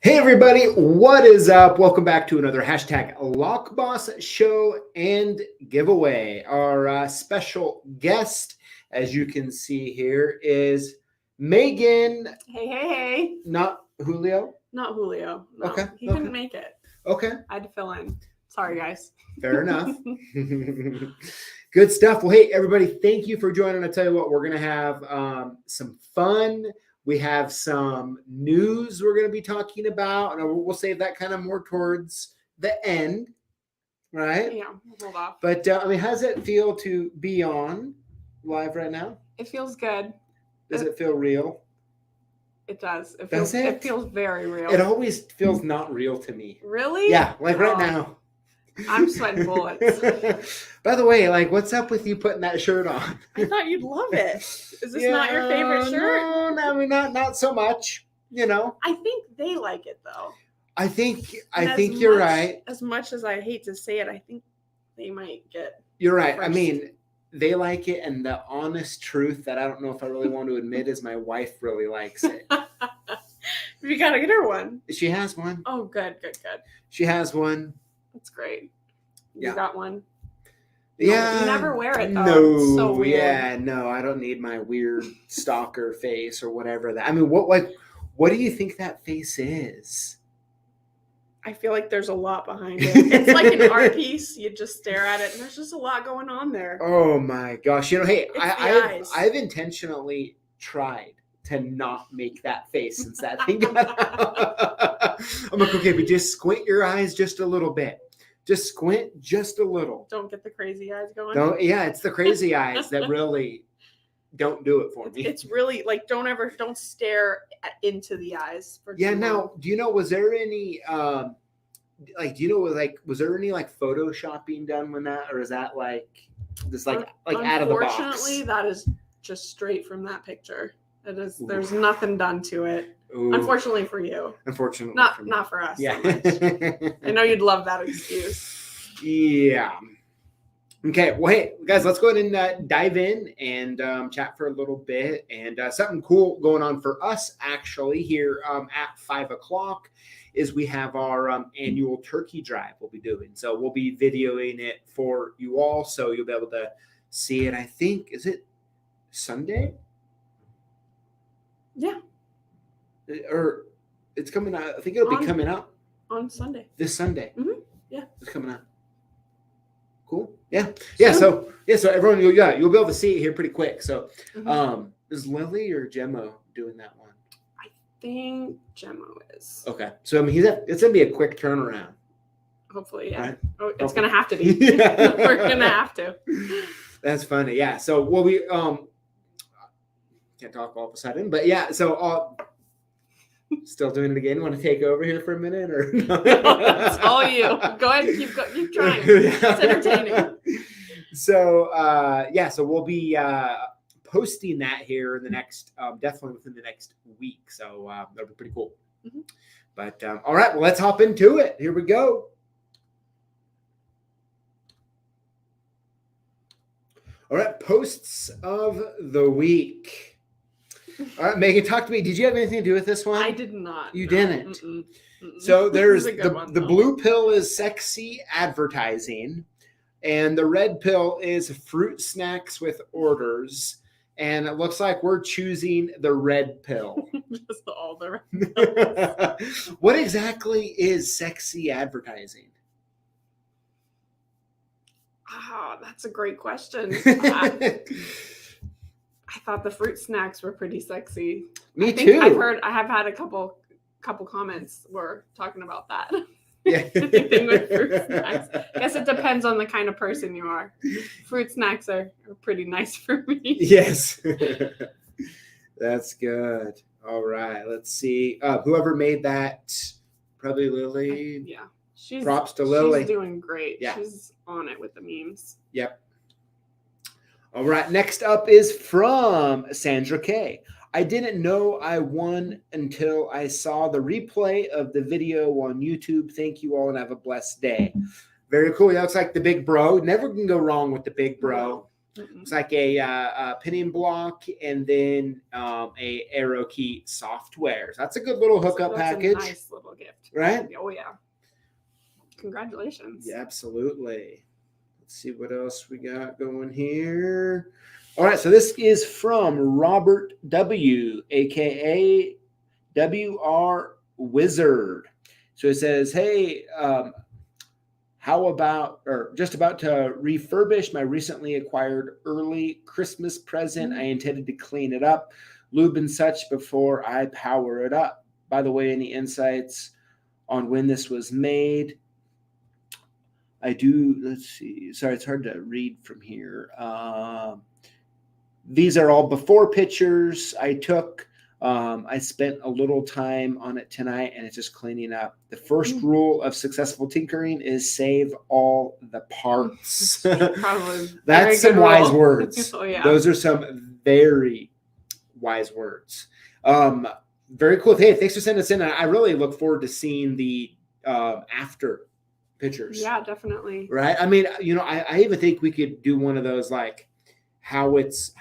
Hey everybody, what is up? Welcome back to another hashtag Lockboss show and giveaway. Our special guest, as you can see here, is Megan. Hey. Not Julio? Not Julio. No, Okay. He couldn't make it. Okay. I had to fill in. Sorry, guys. Fair enough. Good stuff. Well, hey everybody, thank you for joining. I tell you what, we're going to have some fun. We have some news we're going to be talking about, and we'll save that kind of more towards the end, right? Yeah, hold off. But, I mean, how does it feel to be on live right now? It feels good. Does it feel real? It does. It feels very real. It always feels not real to me. Really? Yeah, like right now. I'm sweating bullets. By the way, like, what's up with you putting that shirt on? I thought you'd love it. Is this not your favorite shirt? No, I mean, not so much, you know. I think they like it, though. I think you're right. As much as I hate to say it, I think they might get. You're right. First. I mean, they like it, and the honest truth that I don't know if I really want to admit is my wife really likes it. You gotta get her one. She has one. Oh, good. She has one. That's great. You got one. Yeah. You never wear it, though. No. It's so weird. Yeah, no, I don't need my weird stalker face or whatever that. I mean, what do you think that face is? I feel like there's a lot behind it. It's like an art piece. You just stare at it, and there's just a lot going on there. Oh my gosh! You know, hey, It's I've intentionally tried to not make that face since that thing got out. I'm like, okay, but just squint your eyes just a little bit. Just squint just a little. Don't get the crazy eyes going. Yeah, it's the crazy eyes that really don't do it for me. It's really like don't stare into the eyes. Yeah. Now, do you know? Was there any was there any like photoshopping done when that, or is that like this like out of the box? Unfortunately, that is just straight from that picture. It is. There's nothing done to it. Ooh. Unfortunately for you. Unfortunately, not for us. Yeah. So I know you'd love that excuse. Yeah. Okay. Well, hey guys, let's go ahead and dive in and chat for a little bit. And something cool going on for us actually here at 5:00 is we have our annual turkey drive we'll be doing. So we'll be videoing it for you all, so you'll be able to see it. I think is it Sunday? Yeah. Or it's coming out. I think it'll be coming out on Sunday. This Sunday. Mm-hmm. Yeah, it's coming out. Cool. Yeah. So everyone, you'll be able to see it here pretty quick. So, is Lily or Gemmo doing that one? I think Gemmo is. Okay. So I mean, it's gonna be a quick turnaround. Hopefully, yeah. Right? Oh, it's gonna have to be. We're gonna have to. That's funny. Yeah. So we can't talk all of a sudden, but yeah. So still doing it again. Want to take over here for a minute, or no? It's all you. Go ahead, keep trying. It's entertaining. So so we'll be posting that here in the next, definitely within the next week. So that'll be pretty cool. Mm-hmm. But all right, well, let's hop into it. Here we go. All right, posts of the week. All right, Megan, talk to me. Did you have anything to do with this one? I did not. You didn't. So there's the blue pill is sexy advertising, and the red pill is fruit snacks with orders. And it looks like we're choosing the red pill. Just all the red pills. What exactly is sexy advertising? Oh, that's a great question. I thought the fruit snacks were pretty sexy. Me too. I have had a couple comments were talking about that. Yeah. Anything with fruit snacks. I guess it depends on the kind of person you are. Fruit snacks are pretty nice for me. Yes. That's good. All right. Let's see. Whoever made that, probably Lily. Yeah. Props to Lily. She's doing great. Yeah. She's on it with the memes. Yep. All right. Next up is from Sandra K. I didn't know I won until I saw the replay of the video on YouTube. Thank you all and have a blessed day. Very cool. That looks like the big bro. Never can go wrong with the big bro. It's like a pinning block and then a arrow key software. So that's a good little hookup package. A nice little gift, right? Oh yeah. Congratulations. Yeah, absolutely. Let's see what else we got going here. All right, so this is from Robert W, aka WR Wizard. So it says, hey, how about, or just about to refurbish my recently acquired early Christmas present. I intended to clean it up, lube and such before I power it up. By the way, any insights on when this was made? I do, let's see. Sorry, it's hard to read from here. These are all before pictures I took. I spent a little time on it tonight, and it's just cleaning up. The first rule of successful tinkering is save all the parts. Probably. That's some wise words. Oh, yeah. Those are some very wise words. Very cool. Hey, thanks for sending us in. I really look forward to seeing the after pictures. Yeah, definitely. Right. I mean, I even think we could do one of those, like how does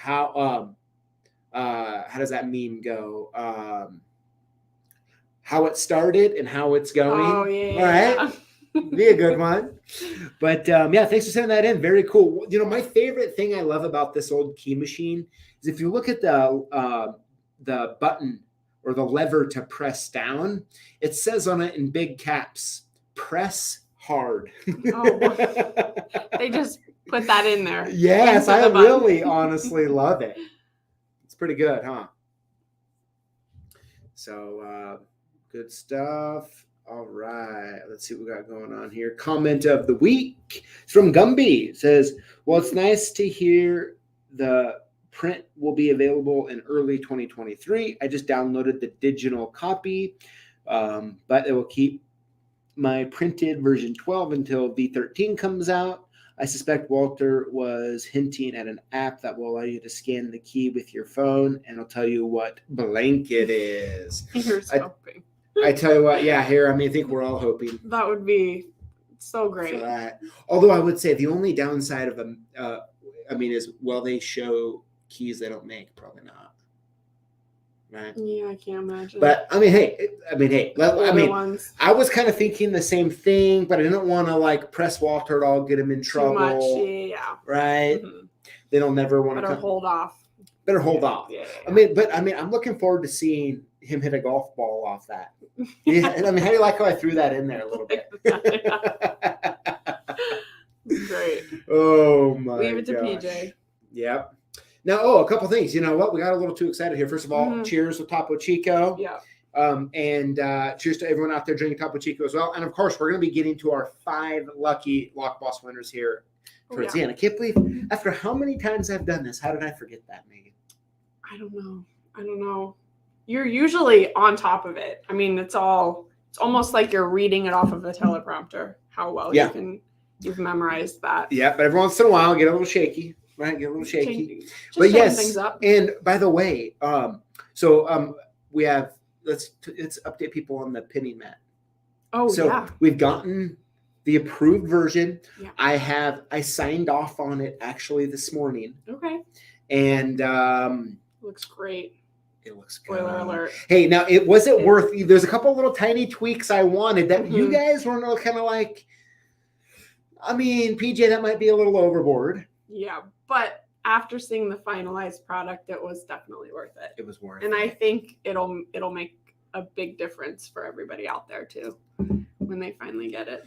that meme go? How it started and how it's going. Oh, yeah. All right. Be a good one. But yeah, thanks for sending that in. Very cool. My favorite thing I love about this old key machine is if you look at the button or the lever to press down, it says on it in big caps, press hard. Oh, they just put that in there. Yes, I really honestly love it. It's pretty good, huh? So good stuff. All right, let's see what we got going on here. Comment of the week. It's from Gumby. It says, well, it's nice to hear the print will be available in early 2023. I just downloaded the digital copy, but it will keep my printed version 12 until V13 comes out. I suspect Walter was hinting at an app that will allow you to scan the key with your phone, and it'll tell you what blank it is. Here's hoping. I tell you what, yeah, here, I think we're all hoping. That would be so great. For that. Although I would say the only downside of them, is, well, they show keys they don't make. Probably not. Right? Yeah, I can't imagine. But hey, I was kind of thinking the same thing, but I didn't want to press Walter at all, get him in trouble. Too much, yeah. Right? Mm-hmm. They don't never want to hold off. Better hold off. Yeah. I'm looking forward to seeing him hit a golf ball off that. Yeah, and how do you like how I threw that in there a little bit? Great. Oh my! Leave it to gosh. PJ. Yep. Now, a couple things. You know what? We got a little too excited here. First of all, cheers with Topo Chico. Yeah. And cheers to everyone out there drinking Topo Chico as well. And of course, we're going to be getting to our 5 lucky Lockboss winners here towards the end. I can't believe after how many times I've done this, how did I forget that, Megan? I don't know. You're usually on top of it. It's almost like you're reading it off of a teleprompter. How well you've memorized that. Yeah, but every once in a while, get a little shaky. Right, get a little shaky. Just but yes, things up. And by the way, we have let's update people on the pinning mat. Oh, so yeah. We've gotten the approved version. Yeah. I signed off on it actually this morning. Okay. And looks great. It looks good. Spoiler alert. Hey, now it wasn't worth. There's a couple little tiny tweaks I wanted that you guys were kind of like. PJ, that might be a little overboard. Yeah, but after seeing the finalized product, it was definitely worth it. It was worth it. And it. I think it'll make a big difference for everybody out there too when they finally get it.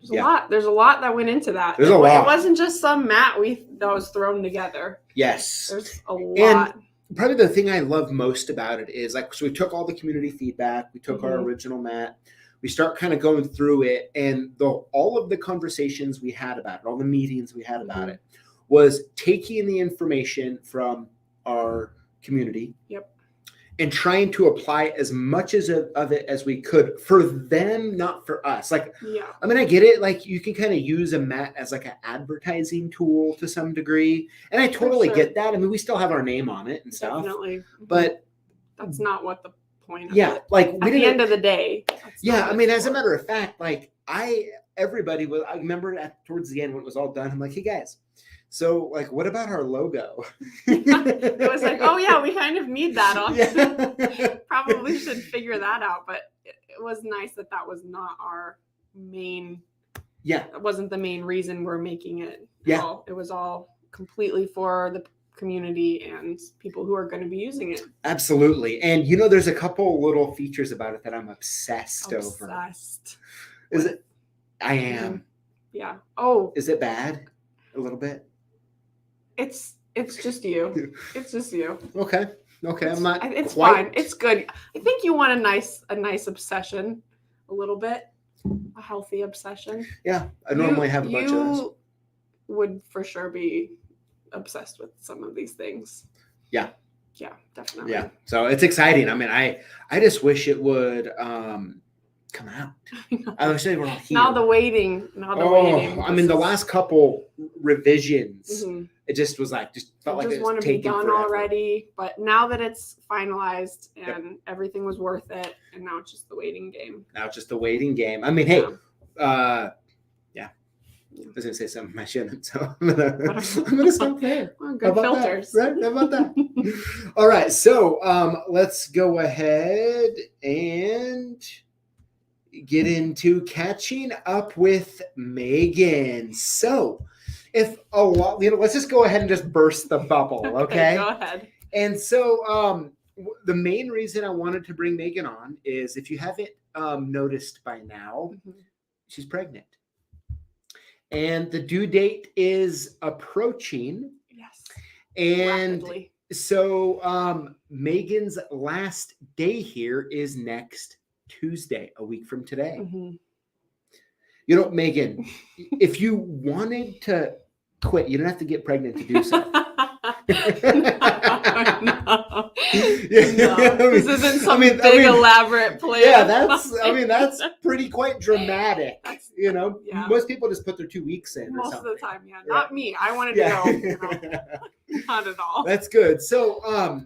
There's a lot that went into that. There's a lot. It wasn't just some mat that was thrown together. Yes. There's a lot. And probably the thing I love most about it is so we took all the community feedback, we took our original mat, we start kind of going through it, and all of the conversations we had about it, all the meetings we had about it, was taking the information from our community and trying to apply as much of it as we could for them, not for us. I get it. You can kind of use a mat as an advertising tool to some degree. And I totally get that. We still have our name on it and stuff. Definitely. But that's not what the point of it. At the end of the day. As a matter of fact, everybody was, I remember towards the end when it was all done, I'm like, hey guys, So, like, what about our logo? It was like, oh yeah, we kind of need that on. Yeah. Probably should figure that out. But it was nice that was not our main. Yeah. That wasn't the main reason we're making it. Yeah. It was all completely for the community and people who are going to be using it. Absolutely. And there's a couple little features about it that I'm obsessed over. Is it? I am. Yeah. Oh. Is it bad? A little bit? It's just you. It's just you. Okay. I'm not. It's fine. It's good. I think you want a nice obsession, a little bit, a healthy obsession. Yeah, I normally have a bunch of those. You would for sure be obsessed with some of these things. Yeah, definitely. Yeah, so it's exciting. I mean, I just wish it would come out. I wish they were not here. Now the waiting. I mean, the last couple revisions, it just was like, felt like it was taking done forever. already. But now that it's finalized and everything was worth it, and now it's just the waiting game. I mean, hey, I was gonna say something I shouldn't, so I'm gonna stop there. Well, good filters. Right? How about that? All right, so let's go ahead and get into catching up with Megan. So, let's just go ahead and just burst the bubble, okay? Go ahead. And so, the main reason I wanted to bring Megan on is, if you haven't noticed by now, she's pregnant. And the due date is approaching. Yes. And rapidly. So Megan's last day here is next Tuesday, a week from today. Megan, if you wanted to quit, you don't have to get pregnant to do so. No. This isn't some big elaborate plan. Yeah, that's pretty quite dramatic. Most people just put their 2 weeks in. Most of the time, yeah. Not me. I wanted to go. Not at all. That's good. So,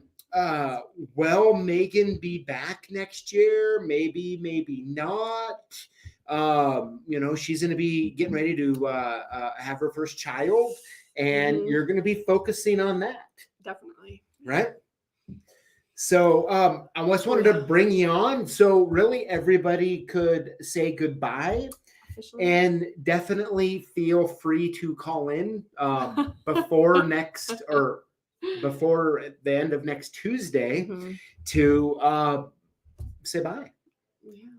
will Megan be back next year? Maybe not. She's going to be getting ready to have her first child, and you're going to be focusing on that. Definitely. Right? So I just wanted to bring you on so really everybody could say goodbye. Officially. And definitely feel free to call in before the end of next Tuesday to say bye. Yeah.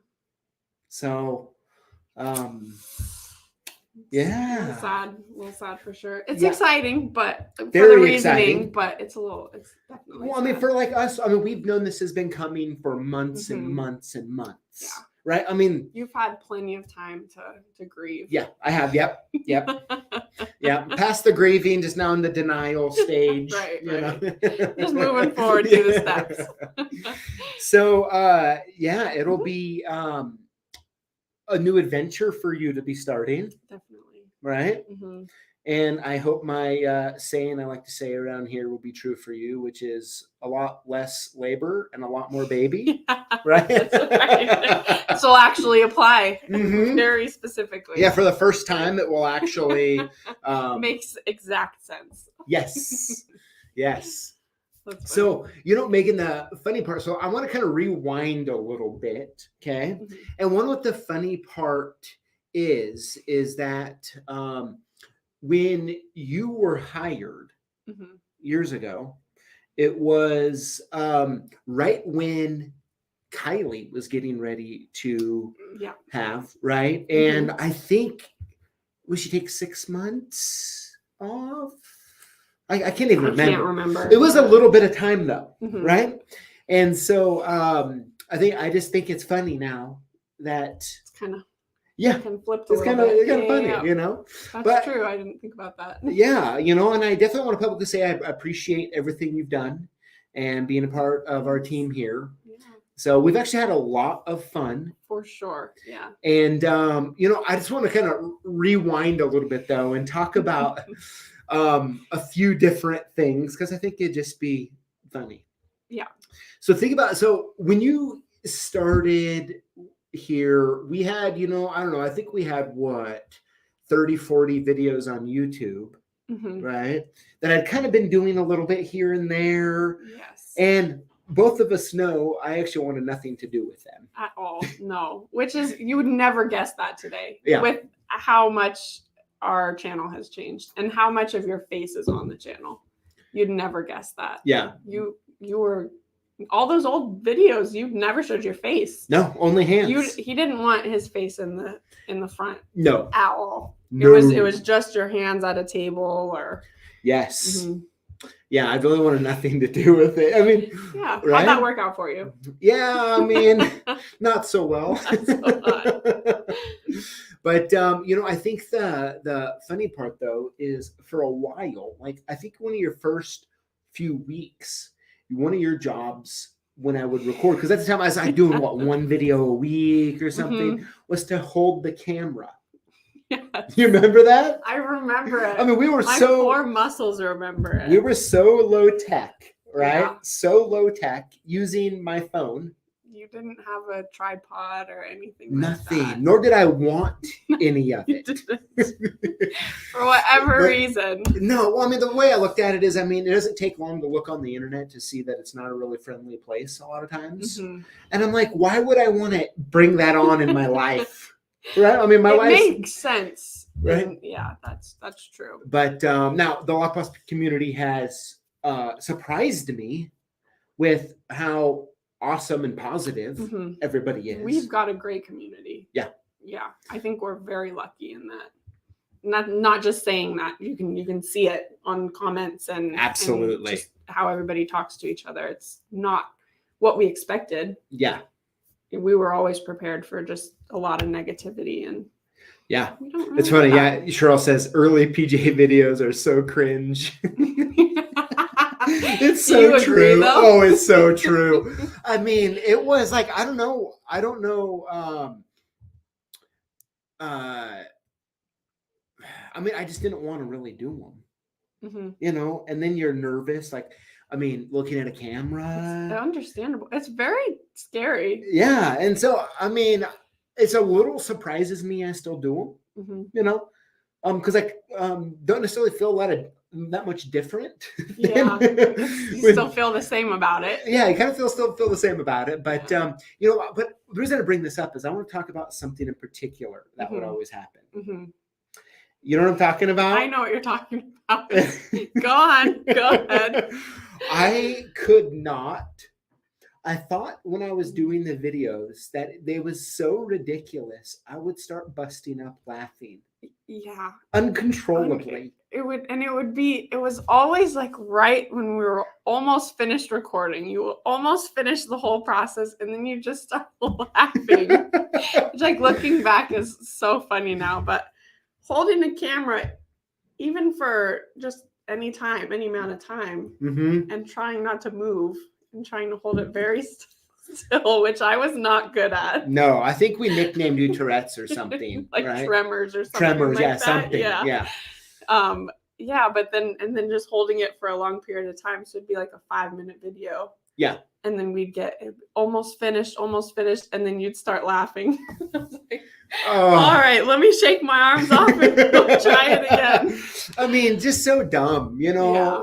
So, yeah. A little sad for sure. It's exciting, but very for the reasoning, exciting. But it's definitely. Well, sad. I mean, for like us, we've known this has been coming for months and months and months. Yeah. Right? I mean, you've had plenty of time to grieve. Yeah, I have. Yep. Yeah. Past the grieving, just now in the denial stage. Right. Just moving forward to the steps. So, it'll be a new adventure for you to be starting. Definitely. Right? And I hope my saying I like to say around here will be true for you, which is a lot less labor and a lot more baby. Right? This will actually apply very specifically. Yeah, for the first time, it will actually makes exact sense. Yes. So, Megan, the funny part, so I want to kind of rewind a little bit, okay? And one of the funny part is that when you were hired years ago, it was right when Kylie was getting ready to have, right? And I think, would she take 6 months off? I can't even remember. I can't remember. It was a little bit of time though, right? And so I just think it's funny now that it's kind of flipped. It's kind of funny, That's true. I didn't think about that. Yeah, and I definitely want to publicly say I appreciate everything you've done and being a part of our team here. Yeah. So we've actually had a lot of fun. For sure. Yeah. And I just want to kind of rewind a little bit though and talk about a few different things because I think it'd just be funny. Yeah. So think about when you started here, we had, I don't know, I think we had 30, 40 videos on YouTube. right? That I'd kind of been doing a little bit here and there. Yes. And both of us know I actually wanted nothing to do with them. At all. No. Which is, you would never guess that today. Yeah. With how much our channel has changed and how much of your face is on the channel. You'd never guess that. Yeah. You were, all those old videos, you never showed your face. No, only hands. He didn't want his face in the front. No. At all. No. It was just your hands at a table or. Yes. Yeah, I really wanted nothing to do with it. I mean, yeah, right? How'd that work out for you? Yeah, I mean, not so well. Not so hot. But I think the funny part though is for a while, like I think one of your first few weeks, one of your jobs when I would record, because at the time I was like doing one video a week or something, was to hold the camera. Yes. You remember that? I remember it. I mean, we were My core muscles remember it. We were so low tech, right? Yeah. So low tech using my phone. You didn't have a tripod or anything. Nothing. Like that. Nor did I want any of it. For whatever reason. No, well, I mean, the way I looked at it is, I mean, it doesn't take long to look on the internet to see that it's not a really friendly place a lot of times. And I'm like, why would I want to bring that on in my life? Right? I mean, my life makes sense. Right? And yeah, that's true. But now the Lockboss community has surprised me with how awesome and positive everybody is. We've got a great community. Yeah. Yeah. I think we're very lucky in that. Not just saying that. You can see it on comments and absolutely and just how everybody talks to each other. It's not what we expected. Yeah. We were always prepared for just a lot of negativity and yeah. Really it's funny. Yeah. Cheryl says early PJ videos are so cringe. It's so true. Oh, it's so true. I mean, it was like, I don't know. I mean, I just didn't want to really do them, and then you're nervous. Like, I mean, looking at a camera. It's understandable. It's very scary. Yeah. And so, I mean, it's a little surprises me. I still do them, because I don't necessarily feel that much different. Yeah. You still feel the same about it. Yeah, you kind of still feel the same about it. But, but the reason I bring this up is I want to talk about something in particular that would always happen. You know what I'm talking about? I know what you're talking about. Go on. Go ahead. I could not. I thought when I was doing the videos that they was so ridiculous, I would start busting up laughing. Yeah. Uncontrollably. It was always like right when we were almost finished recording. You almost finished the whole process and then you just start laughing. Which, like, looking back is so funny now, but holding a camera, even for just any amount of time, and trying not to move and trying to hold it very still, which I was not good at. No, I think we nicknamed you Tourette's or something. Like right? Tremors or something. Tremors, like yeah, that. something. Yeah. Yeah, but then just holding it for a long period of time. So it'd be like a 5-minute video. Yeah. And then we'd get it almost finished. And then you'd start laughing. Like, all right, let me shake my arms off and try it again. I mean, just so dumb,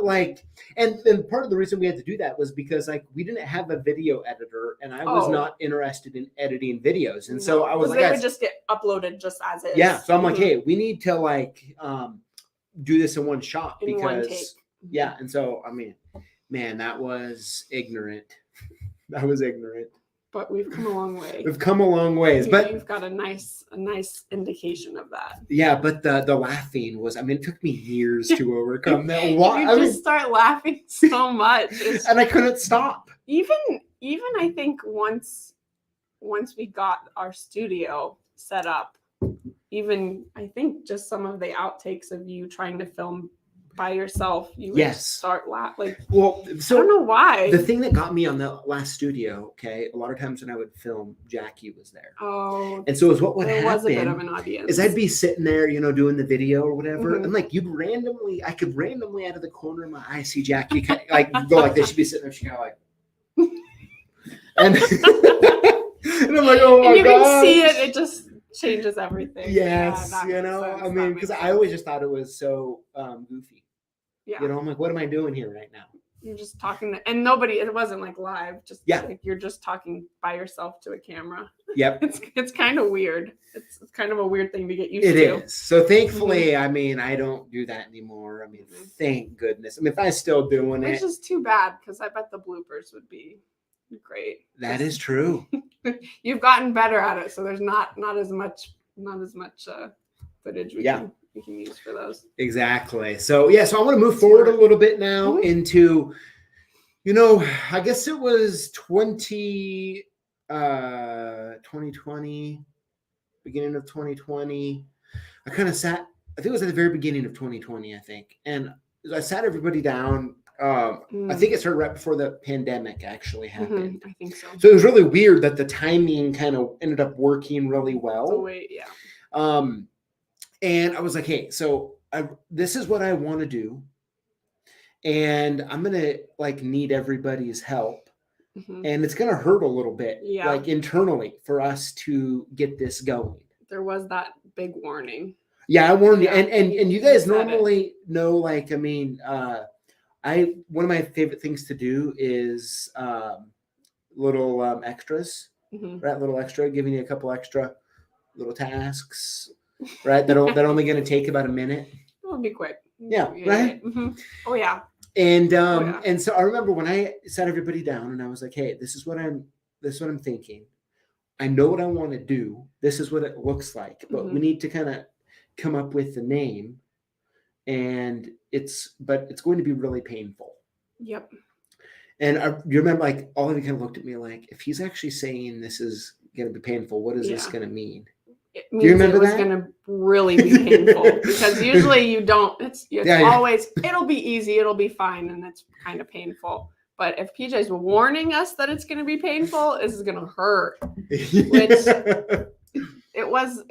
like, and part of the reason we had to do that was because, like, we didn't have a video editor and I was not interested in editing videos. And so I was like, they would just get uploaded just as is. Yeah. So I'm like, hey, we need to do this in one shot because one take. Yeah. And so, I mean, man, that was ignorant. That was ignorant. But we've come a long way. We've come a long ways. But you've got a nice indication of that. Yeah, but the laughing was, I mean, it took me years to overcome that. You start laughing so much. And I couldn't stop. Even I think once we got our studio set up, even I think just some of the outtakes of you trying to film by yourself, you would start laughing. Well, so I don't know why. The thing that got me on the last studio, okay, a lot of times when I would film, Jackie was there. Oh. And so it was what would happen. There was a bit of an audience. Is I'd be sitting there, doing the video or whatever, and like I could randomly out of the corner of my eye see Jackie like go like this. She'd be sitting there, she kind of like, and I'm like, oh my god. You can see it. changes everything. Yes, that you makes know, sense. I That mean, makes because I sense. always just thought it was so goofy. Yeah. You know, I'm like, what am I doing here right now? You're just talking and nobody, it wasn't like live, just Yeah. like you're just talking by yourself to a camera. Yep. It's kind of weird. It's kind of a weird thing to get used It to. is. So thankfully, I mean, I don't do that anymore. I mean, thank goodness. I mean, if I was still doing Which it, is too bad because I bet the bloopers would be great. that is true. You've gotten better at it, so there's not as much footage we can use for those. Exactly. So yeah, so I want to move forward a little bit now into, you know, I guess it was 2020, beginning of 2020. I kind of sat, I think it was at the very beginning of 2020, I think. And I sat everybody down. I think it started right before the pandemic actually happened. I think so. So it was really weird that the timing kind of ended up working really well. So wait, yeah. And I was like, hey, so this is what I want to do. And I'm going to like need everybody's help. And it's going to hurt a little bit, like internally for us to get this going. There was that big warning. Yeah, I warned you. And you guys normally know, like, I mean, one of my favorite things to do is little extras, right? Little extra, giving you a couple extra little tasks, right? That only going to take about a minute. It'll be quick. Yeah, right? Oh yeah. And and so I remember when I sat everybody down and I was like, hey, this is what I'm thinking. I know what I want to do. This is what it looks like, but we need to kind of come up with the name, and it's going to be really painful. Yep. And you remember, like, all of you kind of looked at me like, if he's actually saying this is going to be painful, what is this going to mean? It means do you remember it was going to really be painful because usually you don't. It's always, it'll be easy, it'll be fine, and it's kind of painful. But if PJ's warning us that it's going to be painful, this is going to hurt. Which there was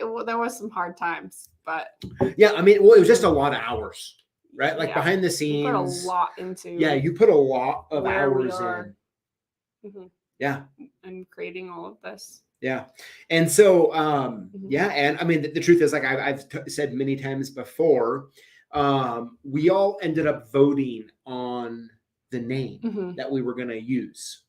some hard times, but yeah, I mean, well, it was just a lot of hours, right? Like behind the scenes, you put a lot into. Yeah, you put a lot of hours in. Yeah, and creating all of this. Yeah. And so, yeah. And I mean, the truth is, like I've said many times before, we all ended up voting on the name that we were going to use.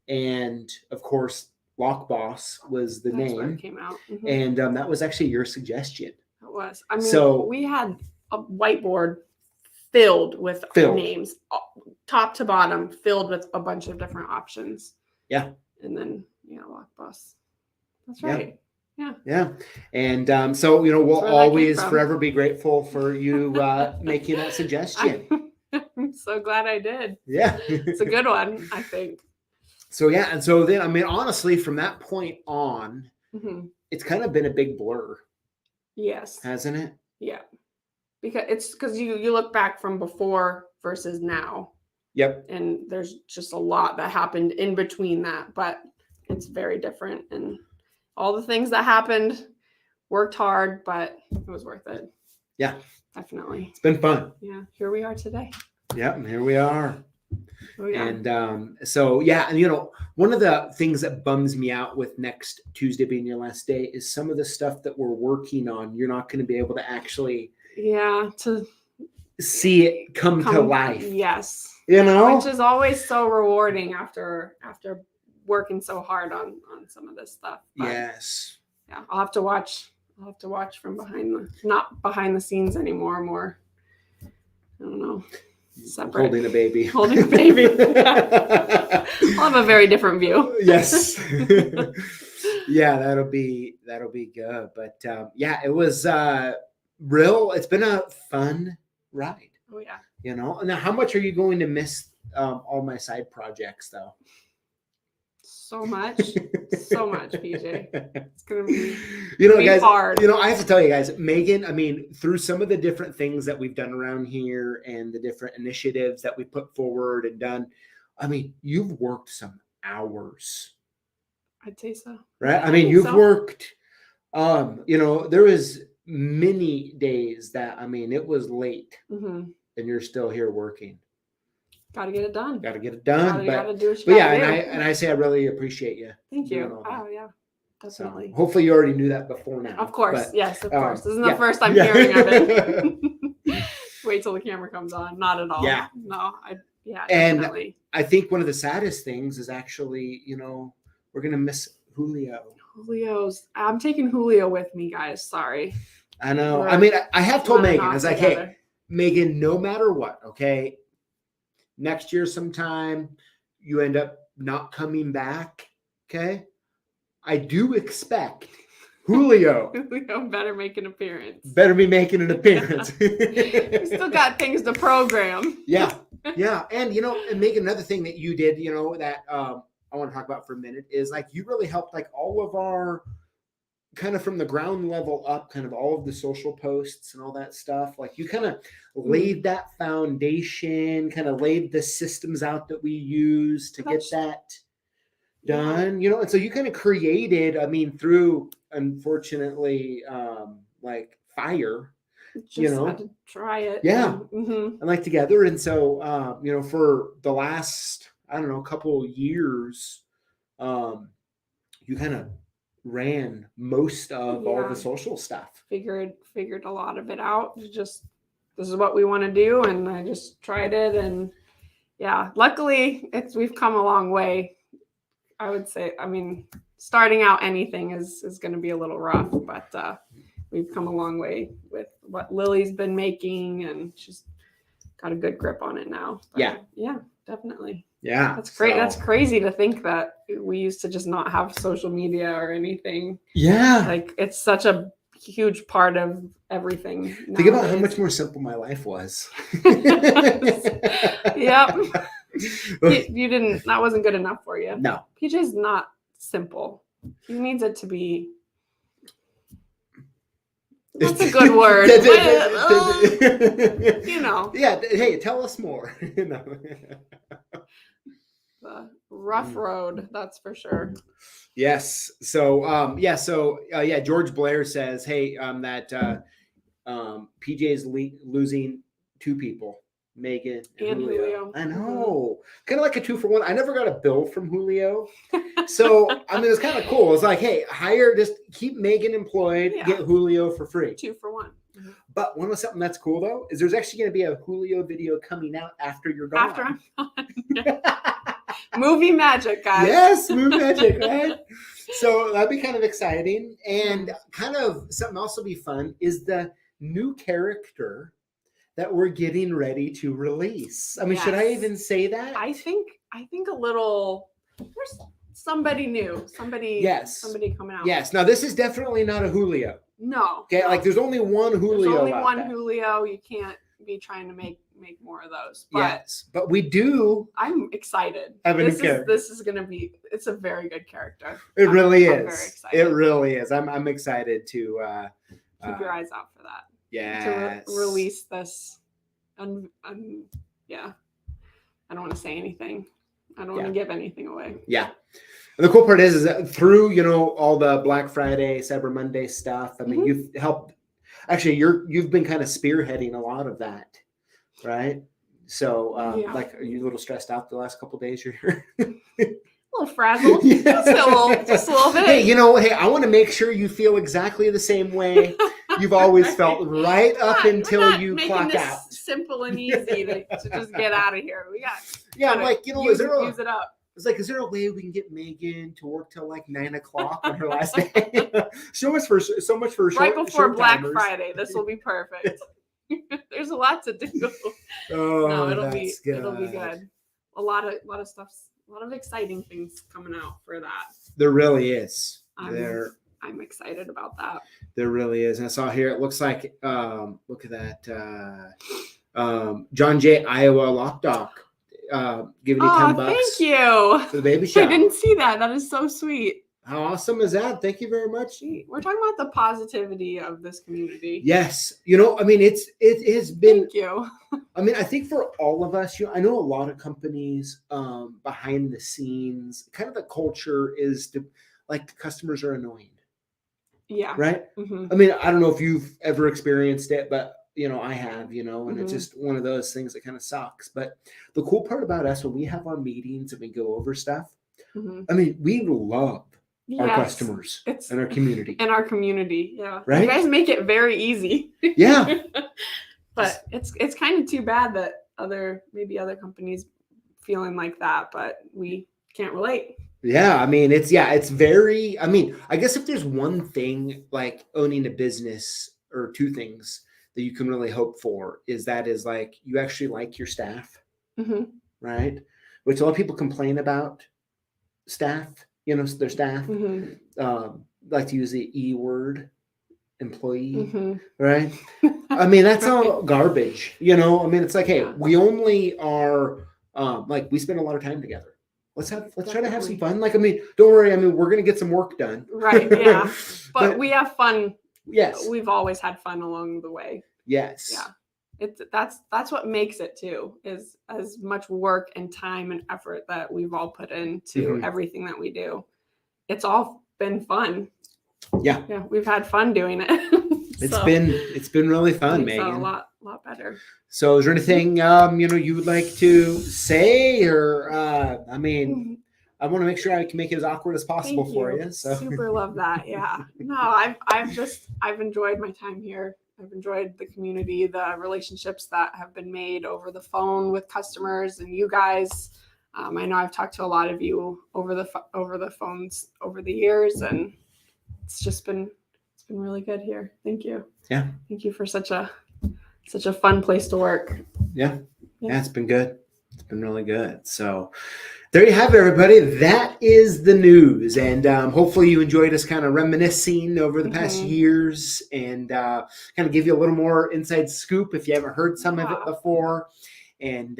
And of course, Lockboss was the name. Where it came out. And that was actually your suggestion. It was. I mean, we had a whiteboard filled with names, top to bottom, filled with a bunch of different options. Yeah. And then, Lockboss. That's right. Yeah. Yeah. And so, we'll always forever be grateful for you making that suggestion. I'm so glad I did. Yeah. It's a good one, I think. So, yeah. And so then, I mean, honestly, from that point on, it's kind of been a big blur. Yes. Hasn't it? Yeah. Because you look back from before versus now. Yep. And there's just a lot that happened in between that, but it's very different. And all the things that happened, worked hard, but it was worth it. Yeah. Definitely. It's been fun. Yeah. Here we are today. Yeah. And here we are. Oh, yeah. And so, yeah. And, one of the things that bums me out with next Tuesday being your last day is some of the stuff that we're working on. You're not going to be able to actually to see it come to life. Yes. Which is always so rewarding after working so hard on some of this stuff. But, yes. Yeah. I'll have to watch from not behind the scenes anymore, more, I don't know, separate. Holding a baby. I'll have a very different view. Yes. Yeah, that'll be good. But yeah, it was it's been a fun ride. Oh yeah. Now how much are you going to miss all my side projects though? So much, PJ. It's gonna be guys, hard. I have to tell you guys, Megan, I mean, through some of the different things that we've done around here and the different initiatives that we put forward and done, I mean, you've worked some hours. I'd say so. Right? I mean, you've worked, there was many days that, I mean, it was late and you're still here working. Got to get it done. Got to get it done. Gotta do what you but yeah, gotta do. and I say I really appreciate you. Thank you. Oh yeah, definitely. So hopefully you already knew that before now. Of course, but, yes, of course. This isn't yeah. the first I'm hearing of it. Wait till the camera comes on. Not at all. Yeah. No, And definitely. I think one of the saddest things is actually, we're gonna miss Julio. I'm taking Julio with me, guys. Sorry. I know. I mean, I have told Megan, I was like, together. hey, Megan, no matter what, okay, next year sometime you end up not coming back, okay? I do expect Julio better make an appearance. better be making an appearance. We still got things to program. Yeah. And, and Megan, another thing that you did, that I want to talk about for a minute is like you really helped like all of our kind of from the ground level up, kind of all of the social posts and all that stuff. Like you kind of laid that foundation, kind of laid the systems out that we use to get that done, and so you kind of created, through unfortunately, like fire, just had to try it. Yeah. And like together. And so, for the last, I don't know, couple of years, you kind of ran most of all the social stuff. Figured a lot of it out. Just this is what we want to do, and I just tried it, and luckily we've come a long way. I would say, starting out anything is going to be a little rough, but we've come a long way with what Lily's been making, and she's got a good grip on it now. But yeah, definitely. Yeah. That's great. So, that's crazy to think that we used to just not have social media or anything. Yeah. Like it's such a huge part of everything. Think nowadays. About how much more simple my life was. Yep. You didn't, that wasn't good enough for you. No. PJ's not simple. He needs it to be. That's a good word. Yeah. Hey, tell us more. The rough road, that's for sure. Yes. So, George Blair says, hey, that PJ is losing two people, Megan and Julio. I know. Kind of like a 2-for-1. I never got a bill from Julio. So, it's kind of cool. It's like, hey, just keep Megan employed, get Julio for free. 2-for-1. But one of something that's cool, though, is there's actually going to be a Julio video coming out after you're gone. After I'm gone. Movie magic, guys. Yes, movie magic, right? So that'd be kind of exciting. And kind of something else will be fun is the new character that we're getting ready to release. Should I even say that? I think a little, there's somebody new, somebody coming out. Yes. Now this is definitely not a Julio. No. Okay, like there's only one Julio. There's only one Julio. You can't be trying to make more of those. But but we do. I'm excited. This is gonna be. It's a very good character. It really is. I'm very excited. It really is. I'm excited to keep your eyes out for that. Yeah. To release this, and yeah, I don't want to say anything. I don't want to give anything away. Yeah. And the cool part is that through, all the Black Friday, Cyber Monday stuff, you've helped. Actually, you've been kind of spearheading a lot of that, right? So, like, are you a little stressed out the last couple of days you're here? A little frazzled. Just a little bit. Hey, I want to make sure you feel exactly the same way you've always felt right up until you clock out. Simple and easy to just get out of here. We got. Yeah, I'm like, use it up. It's like, is there a way we can get Megan to work till like 9:00 on her last day? so much for right before Black Friday. This will be perfect. There's a lot to do. Oh, no, it'll be good. A lot of stuff. A lot of exciting things coming out for that. There really is. I'm excited about that. There really is. And I saw here, it looks like, look at that. John J. Iowa Lock Doc giving you $10 thank you for the baby shower. I didn't see that. That is so sweet. How awesome is that? Thank you very much. We're talking about the positivity of this community. Yes. It has been. Thank you. I think for all of us, I know a lot of companies behind the scenes, kind of the culture is to like customers are annoying. Yeah. Right. Mm-hmm. I don't know if you've ever experienced it, but I have, and it's just one of those things that kind of sucks. But the cool part about us, when we have our meetings and we go over stuff, we love our Yes. customers and our community. In our community, yeah. Right? You guys make it very easy. Yeah. But it's kind of too bad that maybe other companies feeling like that, but we can't relate. Yeah, I mean, it's very, I mean, I guess if there's one thing like owning a business, or two things that you can really hope for, is like you actually like your staff, right? Which a lot of people complain about staff, their staff, like to use the E word, employee, right? I mean, that's all garbage, I mean, it's like, hey, we only are, like, we spend a lot of time together. Let's try to have some fun. Like, I mean, don't worry. I mean, we're going to get some work done. Right. Yeah. but we have fun. Yes. We've always had fun along the way. Yes. Yeah. That's what makes it too, is as much work and time and effort that we've all put into everything that we do. It's all been fun. Yeah. Yeah. We've had fun doing it. It's been really fun, Megan. A lot better. So is there anything, you would like to say, or, I mean, I want to make sure I can make it as awkward as possible for you. So super love that. Yeah. No, I've enjoyed my time here. I've enjoyed the community, the relationships that have been made over the phone with customers and you guys. I know I've talked to a lot of you over the phones over the years, and it's been really good here. Thank you. Yeah. Thank you for such a fun place to work. Yeah. It's been good. It's been really good. So there you have it, everybody. That is the news. And hopefully you enjoyed us kind of reminiscing over the past years, and kind of give you a little more inside scoop if you haven't heard some of it before. And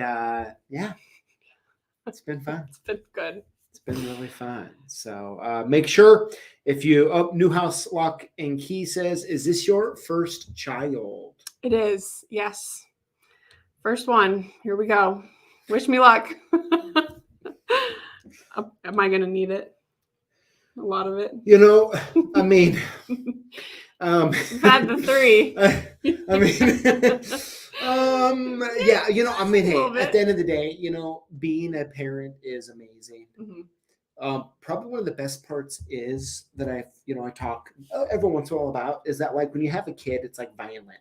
it's been fun. It's been good. It's been really fun. So make sure, if you, Newhouse Lock and Key says, is this your first child? It is. Yes. First one. Here we go. Wish me luck. Am I going to need it? A lot of it. I mean, I've had the 3. I mean, hey, at the end of the day, being a parent is amazing. Probably one of the best parts is that I talk every once in a while about, is that, like, when you have a kid, it's like violent.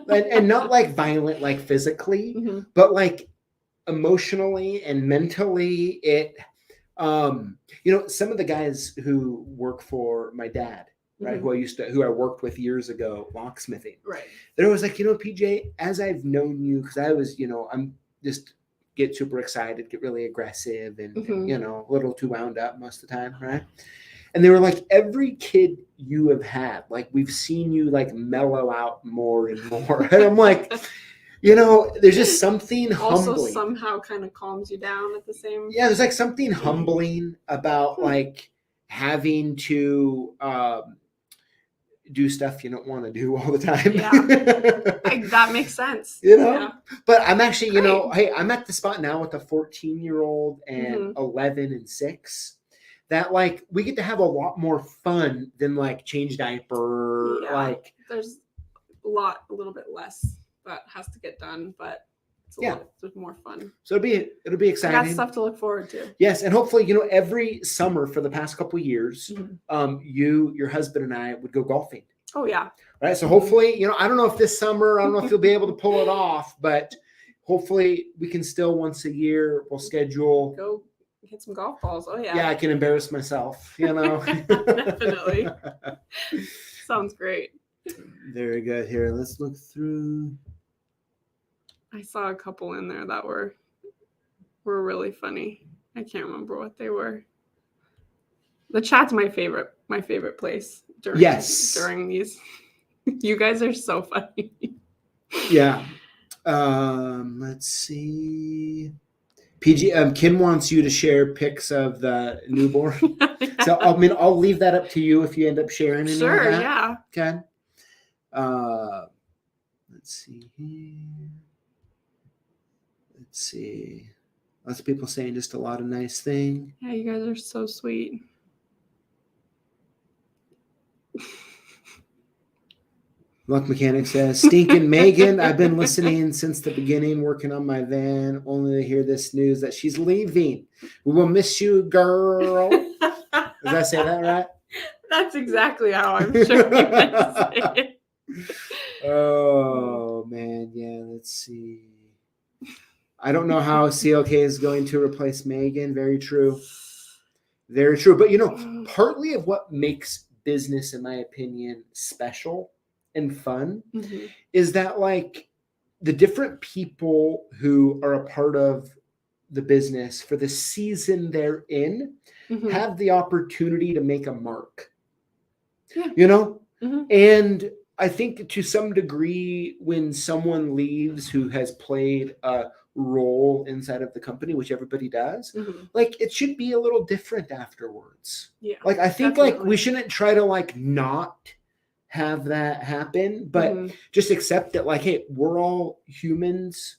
and not like violent, like physically, but like emotionally and mentally. It, some of the guys who work for my dad, right, who I worked with years ago, Locksmithing, right, there was like, PJ, as I've known you, because I was, I'm just get super excited, get really aggressive, and a little too wound up most of the time, right? And they were like, every kid you have had, like, we've seen you like mellow out more and more. And I'm like, there's just something humbling. Also somehow kind of calms you down at the same. Yeah, there's like something humbling about like having to do stuff you don't want to do all the time. Yeah, that makes sense. Yeah. But I'm actually, hey, I'm at the spot now with a 14-year-old and 11 and 6. That, like, we get to have a lot more fun than like change diaper. Yeah. Like, there's a little bit less that has to get done, but it's more fun. So it'll be exciting. I got stuff to look forward to. Yes, and hopefully, every summer for the past couple of years, your husband and I would go golfing. Oh yeah. Right. So hopefully, I don't know if this summer, I don't know if you'll be able to pull it off, but hopefully we can still once a year, we'll schedule. Go hit some golf balls. Oh yeah. Yeah, I can embarrass myself, Definitely. Sounds great. Very good. Here, let's look through. I saw a couple in there that were really funny. I can't remember what they were. The chat's my favorite place during these. You guys are so funny. Yeah. Let's see. PG Kim wants you to share pics of the newborn. Yeah. So I'll leave that up to you if you end up sharing it. Sure, yeah. Okay. Let's see here. Let's see. Lots of people saying just a lot of nice things. Yeah, you guys are so sweet. Luck Mechanic says, Stinkin' Megan, I've been listening since the beginning, working on my van, only to hear this news that she's leaving. We will miss you, girl. Does that say that right? That's exactly how I'm sure you would say it. Oh man, yeah. Let's see. I don't know how CLK is going to replace Megan. Very true. Very true. But partly of what makes business, in my opinion, special and fun is that like the different people who are a part of the business for the season they're in have the opportunity to make a mark. Yeah. And I think to some degree, when someone leaves who has played a role inside of the company, which everybody does, like it should be a little different afterwards. Yeah. Like I think like we shouldn't try to like not have that happen, but just accept that like, hey, we're all humans.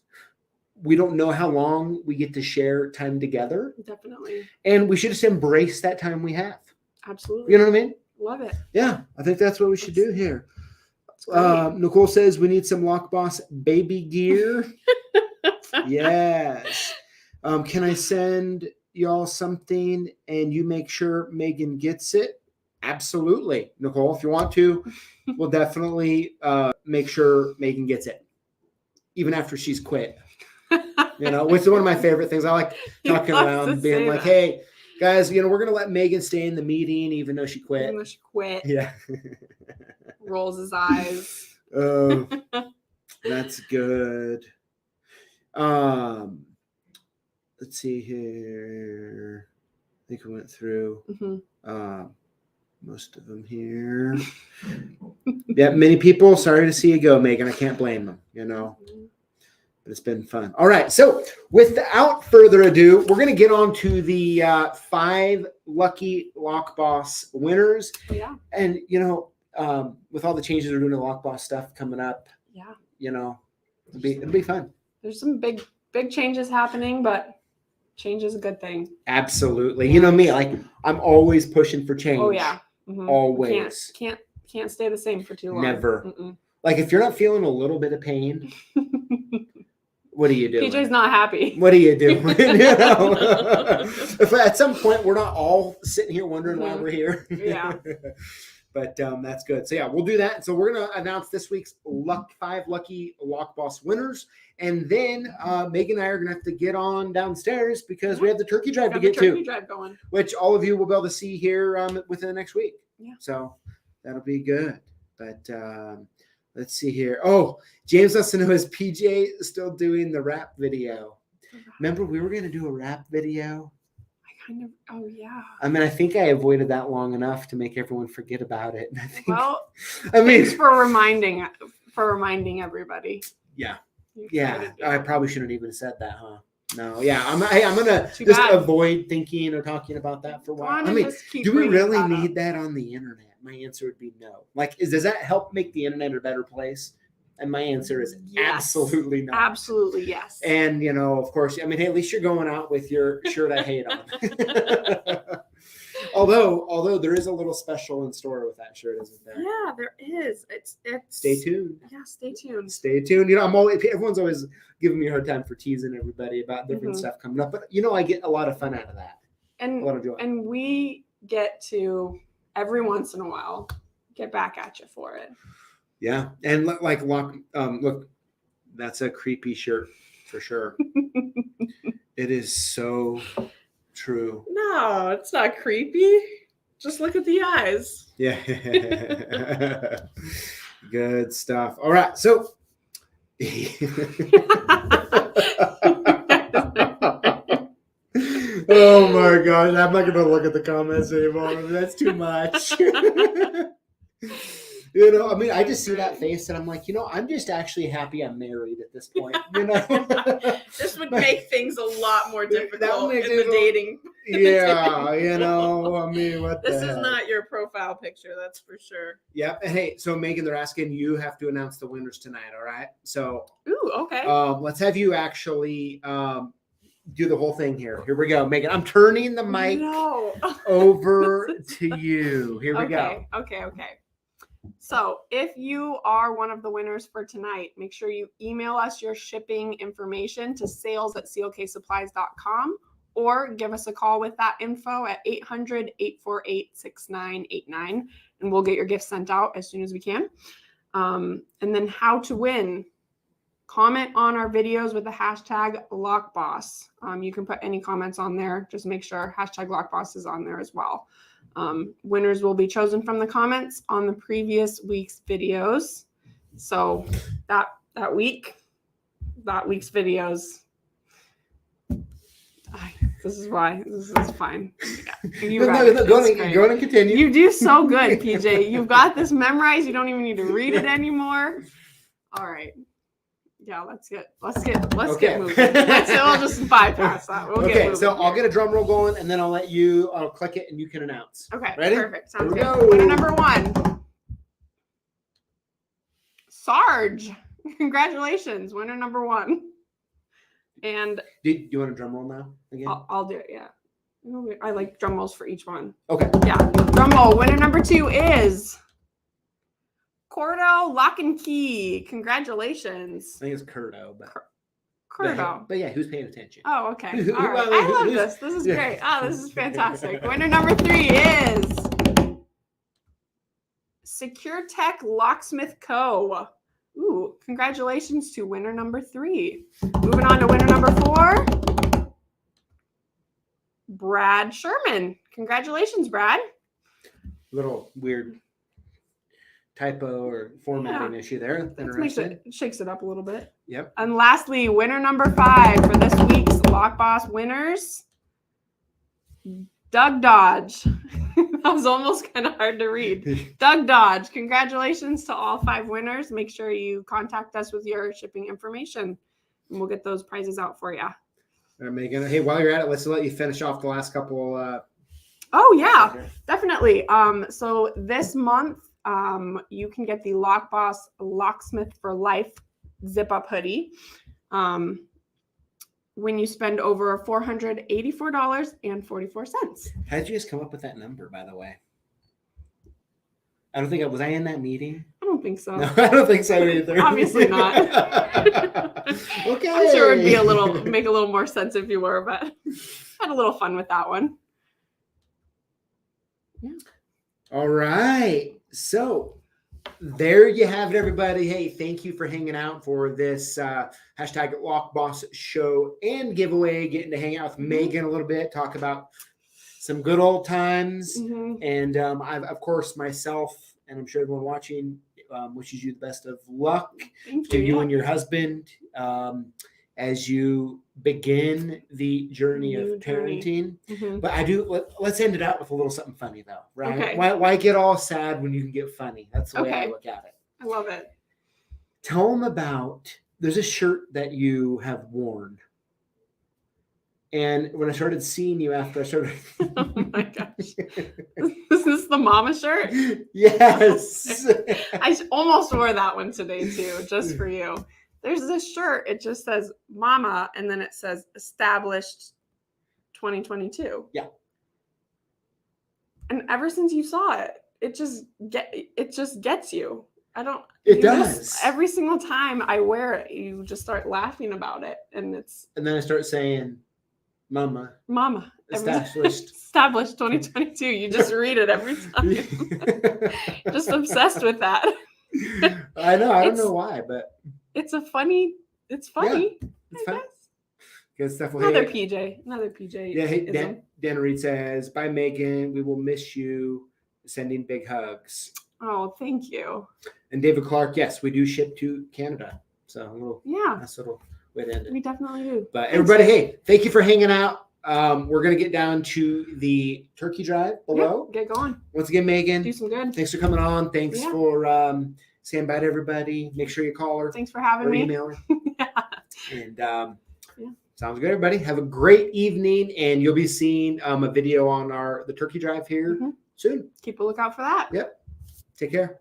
We don't know how long we get to share time together. Definitely. And we should just embrace that time we have. Absolutely. You know what I mean? Love it. Yeah, I think that's what we should do here. Nicole says we need some Lockboss baby gear. Yes. Can I send y'all something and you make sure Megan gets it? Absolutely, Nicole. If you want to, we'll definitely make sure Megan gets it, even after she's quit. Which is one of my favorite things. I like talking around, being like, "Hey, guys, we're gonna let Megan stay in the meeting, even though she quit." Even though she quit. Yeah. Rolls his eyes. Oh, that's good. Let's see here. I think we went through most of them here. Yeah, many people. Sorry to see you go, Megan. I can't blame them. But it's been fun. All right. So without further ado, we're going to get on to the 5 lucky Lockboss winners. Yeah. And, with all the changes we're doing to Lockboss stuff coming up, it'll be fun. There's some big changes happening, but change is a good thing. Absolutely. Yeah. You know me, like I'm always pushing for change. Oh yeah. Always. Can't stay the same for too long. Never. Like if you're not feeling a little bit of pain, what are you doing? PJ's not happy. What are you doing? If at some point we're not all sitting here wondering why we're here. Yeah. But that's good. So yeah, we'll do that. So we're gonna announce this week's 5 lucky Lockboss winners, and then Megan and I are gonna have to get on downstairs because we have the turkey drive to get to. Turkey drive going, which all of you will be able to see here within the next week. Yeah. So that'll be good. But let's see here. Oh, James wants to know, is PJ still doing the rap video? Remember we were gonna do a rap video? Oh yeah. I mean, I think I avoided that long enough to make everyone forget about it. Thanks for reminding everybody. Yeah. Yeah. I probably shouldn't even have said that, huh? No. Yeah. I'm gonna just avoid thinking or talking about that for a while. I mean, do we really need that on the internet? My answer would be no. Like, does that help make the internet a better place? And my answer is absolutely not. Absolutely yes. And, of course, I mean, hey, at least you're going out with your shirt I hate on. Although there is a little special in store with that shirt, isn't there? Yeah, there is. It's Stay tuned. Yeah, stay tuned. Stay tuned. Everyone's always giving me a hard time for teasing everybody about different stuff coming up. But, I get a lot of fun out of that. And, a lot of joy. And we get to, every once in a while, get back at you for it. Yeah, and look, that's a creepy shirt for sure. It is so true. No, it's not creepy. Just look at the eyes. Yeah. Good stuff. All right, so. Oh my gosh, I'm not going to look at the comments anymore. That's too much. I mean, I just see that face and I'm like, I'm just actually happy I'm married at this point. This would make things a lot more difficult in the dating. Yeah, I mean, this is not your profile picture, that's for sure. Yeah, and hey, so Megan, they're asking you have to announce the winners tonight, all right? So, ooh, okay. Let's have you actually do the whole thing here. Here we go, Megan. I'm turning the mic over to you. Here we go. Okay. So if you are one of the winners for tonight, make sure you email us your shipping information to sales@CLKsupplies.com, or give us a call with that info at 800-848-6989, and we'll get your gift sent out as soon as we can. And then how to win. Comment on our videos with the hashtag Lockboss. You can put any comments on there. Just make sure hashtag Lockboss is on there as well. Winners will be chosen from the comments on the previous week's videos. So that week's videos. This is why. This is fine. Yeah, Go on and continue. You do so good, PJ. You've got this memorized. You don't even need to read it anymore. All right. Yeah, let's get moving. We'll just bypass that. We'll get moving so I'll get a drum roll going, and then I'll click it, and you can announce. Okay, ready? Perfect. Sounds good. Winner number 1, Sarge. Congratulations, winner number 1. And do you want a drum roll now again? I'll do it. Yeah, I like drum rolls for each one. Okay. Yeah, drum roll. Winner number 2 is Cordo Lock and Key. Congratulations. I think it's Curdo, but Cordo. But yeah, who's paying attention? Oh, okay. All right. I love this. This is great. Oh, this is fantastic. Winner number 3 is Secure Tech Locksmith Co. Ooh, congratulations to winner number 3. Moving on to winner number 4, Brad Sherman. Congratulations, Brad. Little weird typo or formatting issue there. It shakes it up a little bit. Yep. And lastly, winner number 5 for this week's Lockboss winners, Doug Dodge. That was almost kind of hard to read. Doug Dodge. Congratulations to all 5 winners. Make sure you contact us with your shipping information, and we'll get those prizes out for you. Megan, hey, while you're at it, let's let you finish off the last couple. Oh yeah, definitely. So this month, you can get the Lockboss Locksmith for Life zip-up hoodie. When you spend over $484.44. How did you just come up with that number, by the way? I don't think was I in that meeting? I don't think so. No, I don't think so either. Obviously not. Okay. I'm sure it would make a little more sense if you were, but had a little fun with that one. Yeah. All right. So there you have it, everybody. Hey, thank you for hanging out for this hashtag Lockboss show and giveaway, getting to hang out with Megan a little bit, talk about some good old times. And I've, of course, myself, and I'm sure everyone watching wishes you the best of luck to you and your husband as you begin the journey of parenting. But let's end it out with a little something funny, though, right? Okay. Why get all sad when you can get funny? That's the way I look at it. I love it. Tell them about, there's a shirt that you have worn. And when I started seeing you after I started. Oh my gosh. Is this the mama shirt? Yes. I almost wore that one today too, just for you. There's this shirt. It just says mama, and then it says established 2022. Yeah. And ever since you saw it, it just gets you. It does. Every single time I wear it, you just start laughing about it. And then I start saying, Mama. Established 2022. You just read it every time. Just obsessed with that. I know. I don't know why, but it's funny. Yeah, it's funny. Good stuff. Well, Another PJ. Yeah. Hey, Dan Reed says, bye, Megan. We will miss you. Sending big hugs. Oh, thank you. And David Clark, yes, we do ship to Canada. So nice little way to end it. We definitely do. But everybody, hey, thank you for hanging out. We're going to get down to the turkey drive below. Yep, get going. Once again, Megan, do some good. Thanks for coming on. Thanks for saying bye to everybody. Make sure you call her. Thanks for having me. Email her. And sounds good, everybody. Have a great evening, and you'll be seeing a video on the turkey drive here soon. Keep a lookout for that. Yep. Take care.